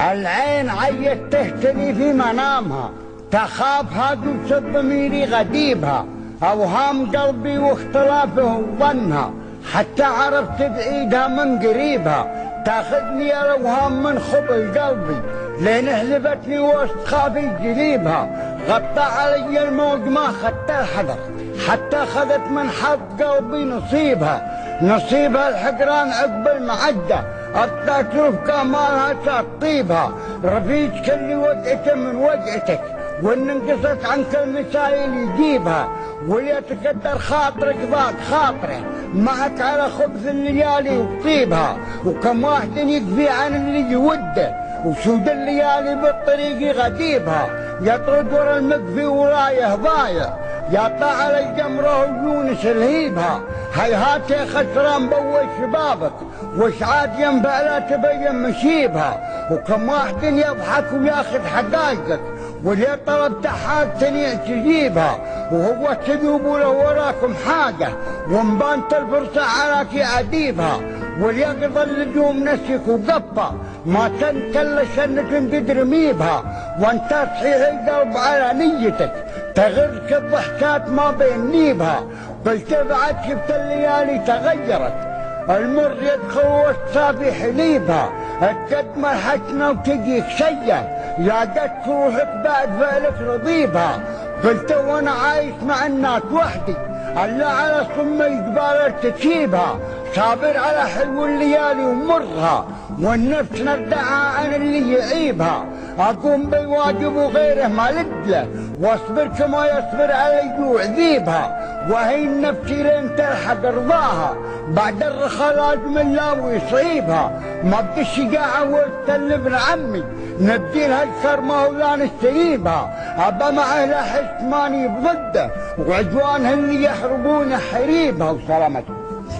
العين عيت تهتني في منامها، تخاف هادوس ضميري غديبها، أوهام قلبي واختلافه ظنها، حتى عرفت بعيدها من قريبها، تاخذني الأوهام من خبل قلبي، لين هلبتني وسط خافي جليبها، غطى علي الموج ما خدت الحذر، حتى أخذت من حظ قلبي نصيبها الحقران عقب المعدة، أبطأ تشوف مالها تطيبها، رفيج كل وجعته من وجعتك، وإن انقصت عنك المسائل يجيبها، وليتكدر خاطرك ضاق خاطره، معك على خبز الليالي وطيبها، وكم واحد يكفي عن اللي يوده، وسود الليالي بالطريق غديبها، يطرد ورا المكفي ورايه ضايع، يطلع على الجمره ويونس الهيبها، هيهات يا خسران بول شبابك، وش عاد ينفع لا تبين مشيبها، وكم واحد يضحك وياخذ حقائقك، واللي طلبت حاجتني تجيبها، وهو تذوب له وراكم حاجه، ومبانت الفرصه عليك اديبها، وليقضى النجوم نسيك وقفه، ما تنكلش انك تقدر ميبها، وانت تصحيح القلب على نيتك، تغرك الضحكات ما بين نيبها، قلت بعد شفت الليالي تغيرت، المر يدخل والصافي حليبها، الجد مرحتنا وتجيك سيء، لاقت روحك بعد فعلك رضيبها، قلت وانا عايش مع الناس وحدي، الا على صم الجبال تجيبها، صابر على حلو الليالي ومرها، والنفس ندعها عن اللي يعيبها، اقوم بالواجب وغيره ما لدله، واصبر كما يصبر على الجوع ذيبها، وهين نفسي لين تلحق رضاها، بعد الرخاء لازم الله ويصيبها، ما بدي الشجاعة والتلف لعمي، نبدي لها الكرمة ولا نستجيبها، ابى معه لا حس ماني بضده، وعدوانها اللي يحربون حريبها. وسلامتكم.